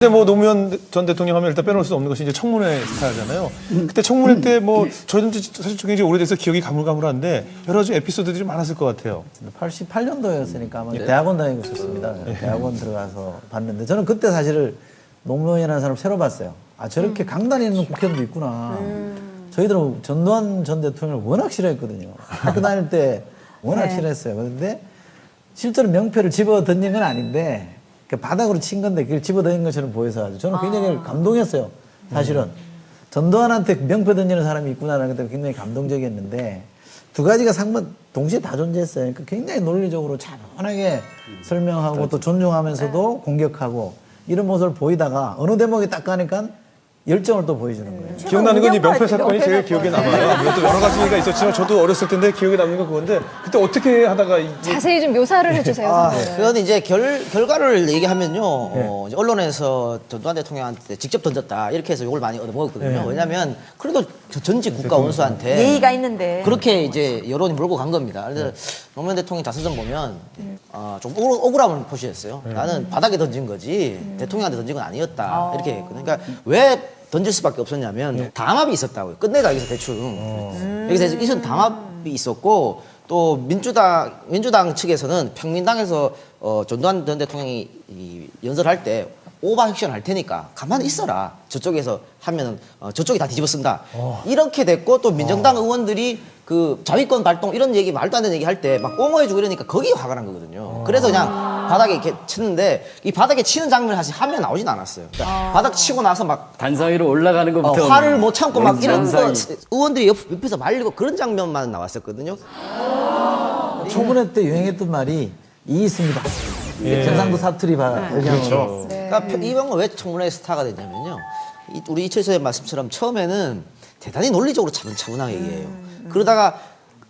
근데 뭐 노무현 전 대통령 하면 일단 빼놓을 수 없는 것이 이제 청문회 스타잖아요. 그때 청문회 때 뭐 저희도 사실 굉장히 오래돼서 기억이 가물가물한데 여러 가지 에피소드들이 많았을 것 같아요. 88년도였으니까 아마 대학원 다니고 있었습니다. 대학원 들어가서 봤는데 저는 그때 사실을 노무현이라는 사람을 새로 봤어요. 아 저렇게 강단에 있는 국회의원도 있구나. 저희들은 전두환 전 대통령을 워낙 싫어했거든요. 학교 다닐 때 워낙 싫어했어요. 그런데 실제로 명패를 집어 던진 건 아닌데 바닥으로 친 건데 그걸 집어 던진 것처럼 보여서 저는 굉장히 감동했어요. 사실은. 전두환한테 명패 던지는 사람이 있구나라는 게 굉장히 감동적이었는데 두 가지가 동시에 다 존재했어요. 그러니까 굉장히 논리적으로 차분하게 설명하고 또 존중하면서도 공격하고 이런 모습을 보이다가 어느 대목에 딱 가니까 열정을 또 보여주는 거예요. 기억나는 건 이 명패 사건이 제일 기억에 남아요. 이것도 여러 가지가 있었지만 저도 어렸을 텐데 기억에 남는 건 그건데 그때 어떻게 하다가 자세히 좀 묘사를 해주세요. 그건 이제 결과를 얘기하면요. 이제 언론에서 전두환 대통령한테 직접 던졌다. 이렇게 해서 욕을 많이 얻어먹었거든요. 왜냐면 그래도 전직 국가 원수한테 예의가 있는데 그렇게 이제 여론이 몰고 간 겁니다. 그래서 노무현 대통령 자서전 보면 좀 억울함을 표시했어요. 나는 바닥에 던진 거지 대통령한테 던진 건 아니었다. 이렇게 했거든요. 그러니까 왜 던질 수밖에 없었냐면 담합이 있었다고요. 끝내가 여기서 대충. 여기서 있었던 담합이 있었고 또 민주당 측에서는 평민당에서 전두환 전 대통령이 연설할 때 오버 액션 할 테니까 가만히 있어라. 저쪽에서 하면은 저쪽이 다 뒤집어 쓴다. 이렇게 됐고 또 민정당 의원들이 그 자위권 발동 이런 얘기 말도 안 되는 얘기 할 때 막 옹호해주고 이러니까 거기에 화가 난 거거든요. 그래서 그냥 바닥에 이렇게 쳤는데 이 바닥에 치는 장면을 사실 화면에 나오진 않았어요. 그러니까 바닥 치고 나서 막 단상 위로 올라가는 것부터 화를 못 참고 막 이런 거 전상이. 의원들이 옆에서 말리고 그런 장면만 나왔었거든요. 청문회 때 유행했던 말이 이 있습니다. 경상도 사투리 발견으로. 그러니까 이병헌 왜 청문회 스타가 됐냐면요. 우리 이철수의 말씀처럼 처음에는 대단히 논리적으로 차분차분하게 얘기해요. 그러다가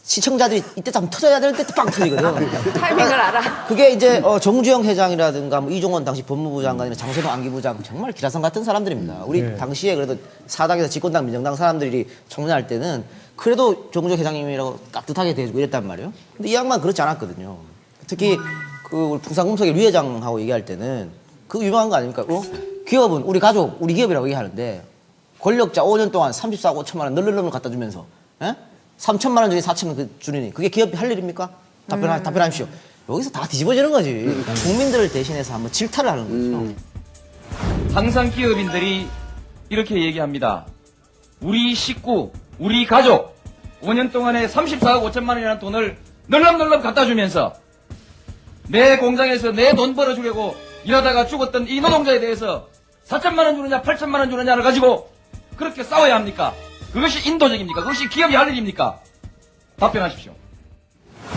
시청자들이 이때 좀 터져야 될 때 빵 터지거든. 타이밍을 알아. 그게 이제 정주영 회장이라든가 뭐 이종원 당시 법무부 장관이나 장선호 안기부장 정말 기라성 같은 사람들입니다. 우리 당시에 그래도 사당에서 집권당 민정당 사람들이 청문회할 때는 그래도 정주영 회장님이라고 따뜻하게 대해주고 이랬단 말이에요. 근데 이 양반 그렇지 않았거든요. 특히 그 우리 풍산금속의 류 회장하고 얘기할 때는 그거 유명한 거 아닙니까? 기업은 우리 가족, 우리 기업이라고 얘기하는데 권력자 5년 동안 34억 5천만 원 널널널 갖다 주면서 3천만 원 중에 4천만 원 주느니 그게 기업이 할 일입니까? 답변하십시오. 여기서 다 뒤집어지는 거지. 국민들을 대신해서 한번 질타를 하는 거죠. 항상 기업인들이 이렇게 얘기합니다. 우리 식구, 우리 가족 5년 동안에 34억 5천만 원이라는 돈을 널렁널렁 갖다 주면서 내 공장에서 내 돈 벌어주려고 일하다가 죽었던 이 노동자에 대해서 4천만 원 주느냐 8천만 원 주느냐를 가지고 그렇게 싸워야 합니까? 그것이 인도적입니까? 그것이 기업이 할 일입니까? 답변하십시오.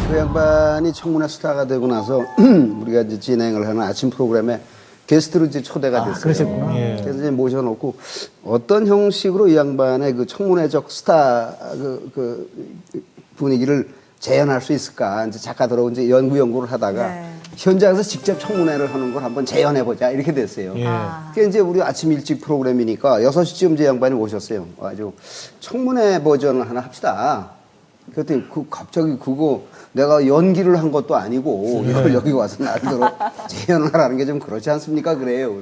그 양반이 청문회 스타가 되고 나서 우리가 이제 진행을 하는 아침 프로그램에 게스트로 이제 초대가 됐어요. 그러셨구나. 그래서 이제 모셔놓고 어떤 형식으로 이 양반의 그 청문회적 스타 그 분위기를 재현할 수 있을까 이제 작가들하고 이제 연구를 하다가 현장에서 직접 청문회를 하는 걸 한번 재현해보자 이렇게 됐어요. 그게 이제 우리 아침 일찍 프로그램이니까 6시쯤 제 양반이 오셨어요. 아주 청문회 버전을 하나 합시다. 그랬더니 갑자기 그거 내가 연기를 한 것도 아니고 이걸 여기 와서 나름대로 재현을 하라는 게 좀 그렇지 않습니까? 그래요.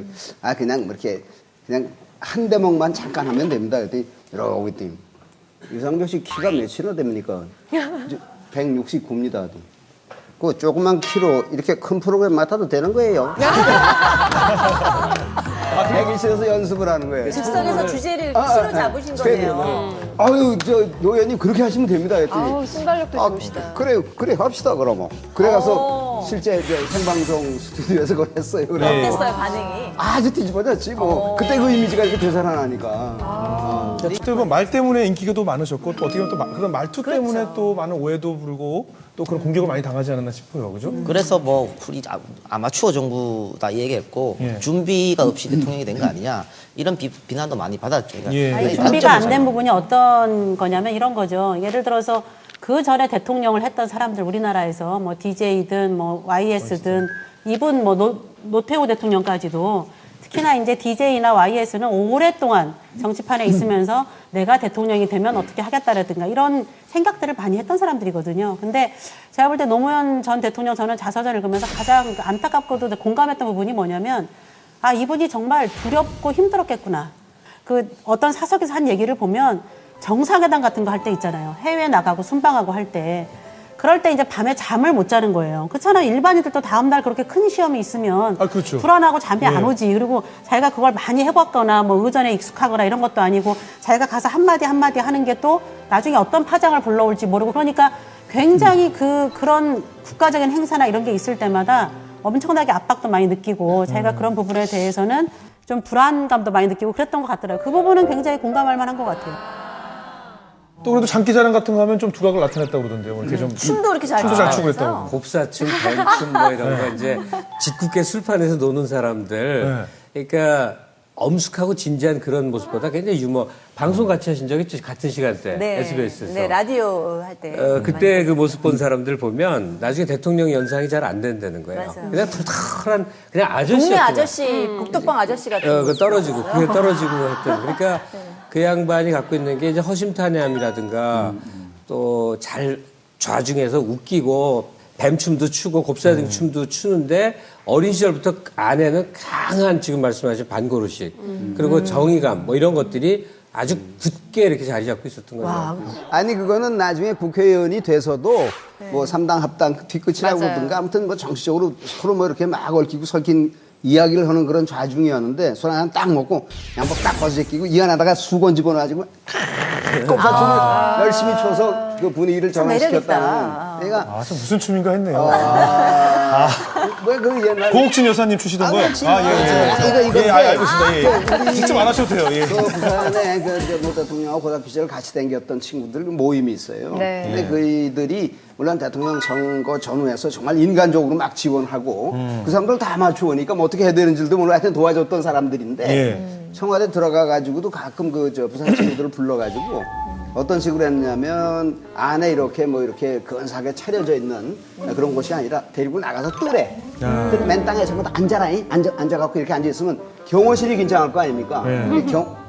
그냥 이렇게 그냥 한 대목만 잠깐 하면 됩니다. 그랬더니 이러고 있더니 유상조 씨 키가 몇이나 됩니까? 169입니다. 그 조그만 키로 이렇게 큰 프로그램 맡아도 되는 거예요. 대기실에서 연습을 하는 거예요. 즉석에서 주제를 키로 잡으신 거네요. 아유, 노현님 그렇게 하시면 됩니다. 했더니, 아우, 순발력도 좋으시다. 그래, 합시다, 그러면. 그래 가서 실제 생방송 스튜디오에서 그걸 했어요. 그래. 어땠어요, 반응이? 아주 뒤집어졌지, 뭐. 그때 그 이미지가 이렇게 되살아나니까. 어떻게 보면 말 때문에 인기가 또 많으셨고 또 어떻게 보면 또 그런 말투 때문에 또 많은 오해도 부르고 또 그런 공격을 많이 당하지 않았나 싶어요. 그죠? 그래서 뭐 우리 아마추어 정부다 이 얘기했고 준비가 없이 대통령이 된 거 아니냐 이런 비난도 많이 받았죠. 그러니까 아니, 준비가 안 된 부분이 어떤 거냐면 이런 거죠. 예를 들어서 그 전에 대통령을 했던 사람들 우리나라에서 뭐 DJ든 뭐 YS든 이분 뭐 노태우 대통령까지도 특히나 이제 DJ나 YS는 오랫동안 정치판에 있으면서 내가 대통령이 되면 어떻게 하겠다라든가 이런 생각들을 많이 했던 사람들이거든요. 근데 제가 볼 때 노무현 전 대통령 저는 자서전을 읽으면서 가장 안타깝고도 공감했던 부분이 뭐냐면 아, 이분이 정말 두렵고 힘들었겠구나. 그 어떤 사석에서 한 얘기를 보면 정상회담 같은 거 할 때 있잖아요. 해외 나가고 순방하고 할 때. 그럴 때 이제 밤에 잠을 못 자는 거예요. 그렇잖아요. 일반인들도 다음날 그렇게 큰 시험이 있으면 아, 그렇죠. 불안하고 잠이 안 오지. 그리고 자기가 그걸 많이 해봤거나 뭐 의전에 익숙하거나 이런 것도 아니고 자기가 가서 한마디 한마디 하는 게 또 나중에 어떤 파장을 불러올지 모르고 그러니까 굉장히 그런 국가적인 행사나 이런 게 있을 때마다 엄청나게 압박도 많이 느끼고 자기가 그런 부분에 대해서는 좀 불안감도 많이 느끼고 그랬던 것 같더라고요. 그 부분은 굉장히 공감할 만한 것 같아요. 또 그래도 장기자랑 같은 거 하면 좀 두각을 나타냈다고 그러던데요. 이렇게 좀 춤도 이렇게 잘 춤도 잘 추고 추고 그랬다고. 곱사춤, 뱀춤 뭐 이런 거 이제 짓궂게 술판에서 노는 사람들. 그러니까 엄숙하고 진지한 그런 모습보다 굉장히 유머. 방송 같이 하신 적 있죠? 같은 시간대 SBS에서. 네, 라디오 할 때. 그때 그 모습 본 사람들 보면 나중에 대통령 연상이 잘 안 된다는 거예요. 맞아요. 그냥 털털한 그냥 아저씨였던 동네 거야. 아저씨, 북덕방 아저씨 같은 그 떨어지고 그게 떨어지고 했던. 그러니까 그 양반이 갖고 있는 게 이제 허심탄회함이라든가 또 잘 좌중해서 웃기고 뱀춤도 추고 곱사등 춤도 추는데 어린 시절부터 안에는 강한 지금 말씀하신 반고르식 그리고 정의감 뭐 이런 것들이 아주 굳게 이렇게 자리 잡고 있었던 거죠. 아니 그거는 나중에 국회의원이 돼서도 뭐 삼당 합당 뒤끝이라고 맞아요. 그러든가 아무튼 뭐 정치적으로 서로 뭐 이렇게 막 얽히고 설킨 이야기를 하는 그런 좌중이었는데 손 하나 딱 먹고 양복 딱 벗어제끼고 이 안에다가 수건 집어넣어가지고 꼽사춤을 열심히 춰서 그 분위기를 전환시켰다는 내가 아, 참 무슨 춤인가 했네요. 뭐그 옛날 고옥진 여사님 추시던 거요? 그렇지. 아, 예. 이거 예, 알겠습니다. 예. 직접 안 하셔도 돼요. 예. 그 부산에 그 대통령하고 고등학교 시절 같이 다녔던 친구들 모임이 있어요. 네. 근데 그이들이 물론 대통령 선거 전후에서 정말 인간적으로 막 지원하고 그 사람들 다 맞추니까 뭐 어떻게 해야 되는지도 몰라 하여튼 도와줬던 사람들인데 예. 청와대 들어가 가지고도 가끔 저 부산 친구들을 불러 가지고 어떤 식으로 했냐면 안에 이렇게 뭐 이렇게 근사하게 차려져 있는 그런 곳이 아니라 데리고 나가서 뜨래. 그래서 맨 땅에 전부 다 앉아라잉. 앉아갖고 이렇게 앉아있으면 경호실이 긴장할 거 아닙니까?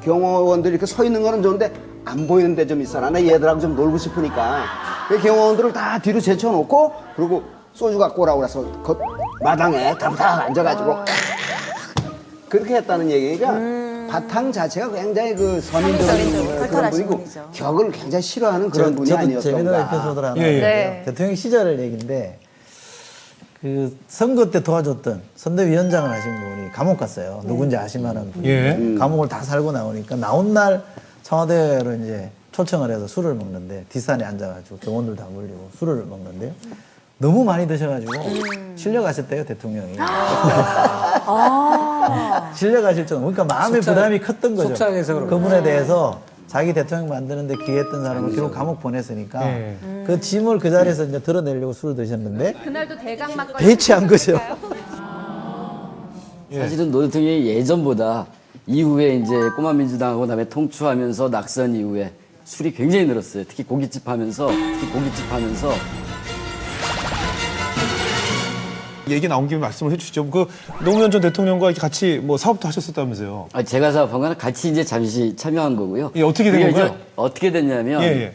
경호원들이 이렇게 서 있는 거는 좋은데 안 보이는 데 좀 있어라. 나 얘들하고 좀 놀고 싶으니까. 그 경호원들을 다 뒤로 제쳐놓고 그리고 소주 갖고 오라고 그래서 그 마당에 다부닥 앉아가지고 그렇게 했다는 얘기가 바탕 자체가 굉장히 그 서민적인 그런 털털하신 분이고 분이죠. 격을 굉장히 싫어하는 그런 분이 저도 재미난 아니었던가. 에피소드를 하나 예, 예. 있는데요. 네. 대통령 시절 얘기인데 그 선거 때 도와줬던 선대위원장을 하신 분이 감옥 갔어요. 누군지 아실만한 분이. 예. 감옥을 다 살고 나오니까 나온 날 청와대로 이제 초청을 해서 술을 먹는데 뒷산에 앉아가지고 경원들 다 몰리고 술을 먹는데요. 너무 많이 드셔가지고 실려가셨대요 대통령이. 실려가실 정도. 그러니까 마음의 부담이 컸던 거죠. 속상해서 그런 그분에 대해서 자기 대통령 만드는데 기여했던 사람을 결국 감옥 보냈으니까 예. 그 짐을 그 자리에서 이제 드러내려고 술을 드셨는데 그날도 대강 막걸리 배치한 거죠. 사실은 노 대통령이 예전보다 이후에 이제 꼬마 민주당하고 그다음에 통추하면서 낙선 이후에 술이 굉장히 늘었어요. 특히 고깃집 하면서 얘기 나온 김에 말씀을 해주시죠. 그 노무현 전 대통령과 이렇게 같이 뭐 사업도 하셨었다면서요. 제가 사업한 거는 같이 이제 잠시 참여한 거고요. 예, 어떻게 된 그게 건가요? 이제 어떻게 됐냐면 예, 예.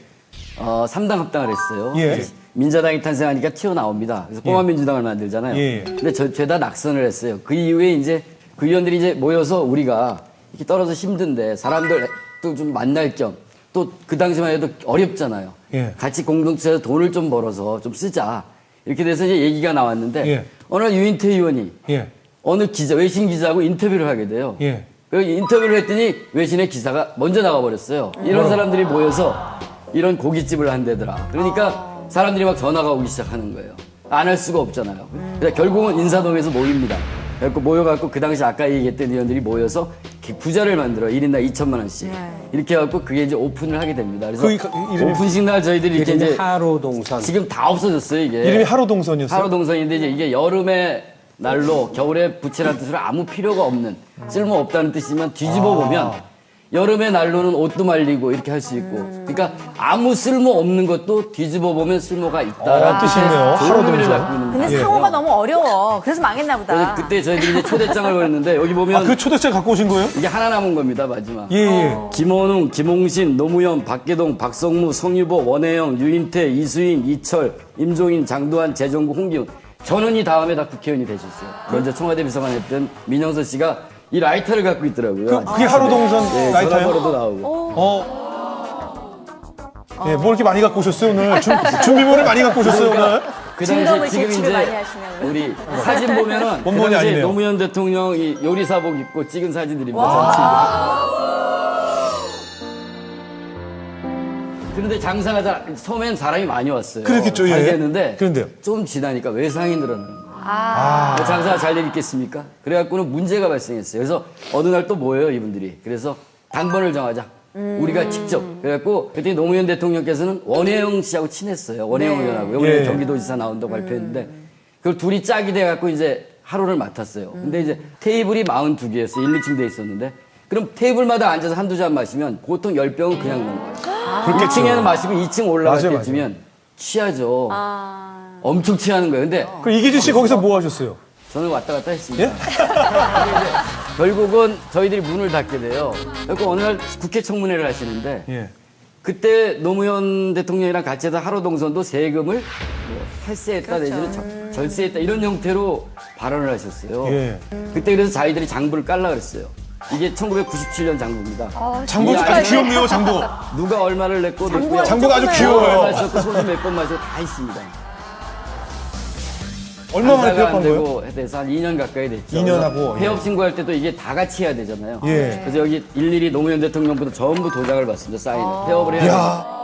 3당 합당을 했어요. 예. 민자당이 탄생하니까 튀어나옵니다. 그래서 꼬마 민주당을 만들잖아요. 예. 근데 죄다 낙선을 했어요. 그 이후에 이제 그 의원들이 이제 모여서 우리가 이렇게 떨어져 힘든데 사람들 또 좀 만날 겸 또 그 당시만 해도 어렵잖아요. 예. 같이 공동체에서 돈을 좀 벌어서 좀 쓰자. 이렇게 돼서 이제 얘기가 나왔는데 예. 어느 날 유인태 의원이 예. 어느 외신 기자하고 인터뷰를 하게 돼요. 예. 그 인터뷰를 했더니 외신의 기사가 먼저 나가버렸어요. 이런 사람들이 모여서 이런 고깃집을 한대더라. 그러니까 사람들이 막 전화가 오기 시작하는 거예요. 안 할 수가 없잖아요. 그래서 결국은 인사동에서 모입니다. 그래서 모여갖고 그 당시 아까 얘기했던 의원들이 모여서 부자를 만들어 1인당 2천만 원씩. 이렇게 해갖고 그게 이제 오픈을 하게 됩니다. 그래서 그 이름이- 오픈식 날 저희들이 이렇게 이름이 이제 하로동선. 지금 다 없어졌어요 이게. 이름이 하로동선이었어요. 하로동선인데 이제 이게 여름에 날로 겨울에 붙이라는 뜻으로 아무 필요가 없는 쓸모 없다는 뜻이지만 뒤집어 보면 여름에 난로는 옷도 말리고 이렇게 할 수 있고 그러니까 아무 쓸모 없는 것도 뒤집어 보면 쓸모가 있다라는 뜻이 있네요. 좋은 의미를 하로동선. 갖고 있는 근데 거예요. 상호가 너무 어려워. 그래서 망했나 보다. 그래서 그때 저희들이 이제 초대장을 보냈는데 여기 보면 아, 그 초대장 갖고 오신 거예요? 이게 하나 남은 겁니다 마지막. 예, 예. 김원웅, 김홍신, 노무현, 박계동, 박성무, 성유보, 원혜영, 유인태, 이수인, 이철, 임종인, 장도환, 재정구, 홍기훈 전원이 다음에 다 국회의원이 되셨어요. 먼저 청와대 비서관 했던 민영선 씨가 이 라이터를 갖고 있더라고요. 그게 하루동선 네, 라이터예요? 전화번호도 나오고. 예, 뭐 이렇게 많이 갖고 오셨어요 오늘? 준비물을 많이 갖고 오셨어요 오늘? 그 진검을 당시에 지금 제출을 많이 이제 하시냐고요? 우리 사진 보면은 그 원본이 당시에 아니네요. 노무현 대통령이 요리사복 입고 찍은 사진들입니다. 그런데 장사가 처음엔 사람이 많이 왔어요. 그렇겠죠, 예. 잘 됐는데 그런데요? 좀 지나니까 외상이 늘어나는 거예요. 장사가 잘 되겠습니까? 그래갖고는 문제가 발생했어요. 그래서 어느 날 또 모여요 이분들이. 그래서 당번을 정하자. 우리가 직접. 그래갖고 그때 노무현 대통령께서는 원혜영 씨하고 친했어요. 원혜영 의원하고. 이번에 예. 경기도지사 나온다고 발표했는데 그걸 둘이 짝이 돼갖고 이제 하루를 맡았어요. 근데 이제 테이블이 42개였어요. 1, 2층 돼 있었는데 그럼 테이블마다 앉아서 한두 잔 마시면 보통 10병은 그냥 넘어가요. 1층에는 마시고 2층 올라갈 맞아요, 때쯤이면 취하죠. 엄청 취하는 거예요. 근데 그 이기주 씨 거기서 뭐 하셨어요? 저는 왔다 갔다 했습니다. 근데 이제 결국은 저희들이 문을 닫게 돼요. 그리고 어느 날 국회 청문회를 하시는데 예. 그때 노무현 대통령이랑 같이 해서 하루 동선도 세금을 뭐 탈세했다 내지는 절세했다 이런 형태로 발언을 하셨어요. 예. 그때 그래서 자기들이 장부를 깔라 그랬어요. 이게 1997년 장부입니다. 장부 아주 귀엽네요 장부. 누가 얼마를 냈고 냈고요. 장부가 아주 얼마 귀여워요. 썼고 소주 몇 번 마시고 다 있습니다. 얼마 만에 장사가 안 폐업한 거예요? 되고 해서 한 2년 가까이 됐죠. 2년 하고, 폐업 예. 신고할 때도 이게 다 같이 해야 되잖아요. 예. 그래서 여기 일일이 노무현 대통령부터 전부 도장을 받습니다. 사인을. 폐업을 해야 돼요.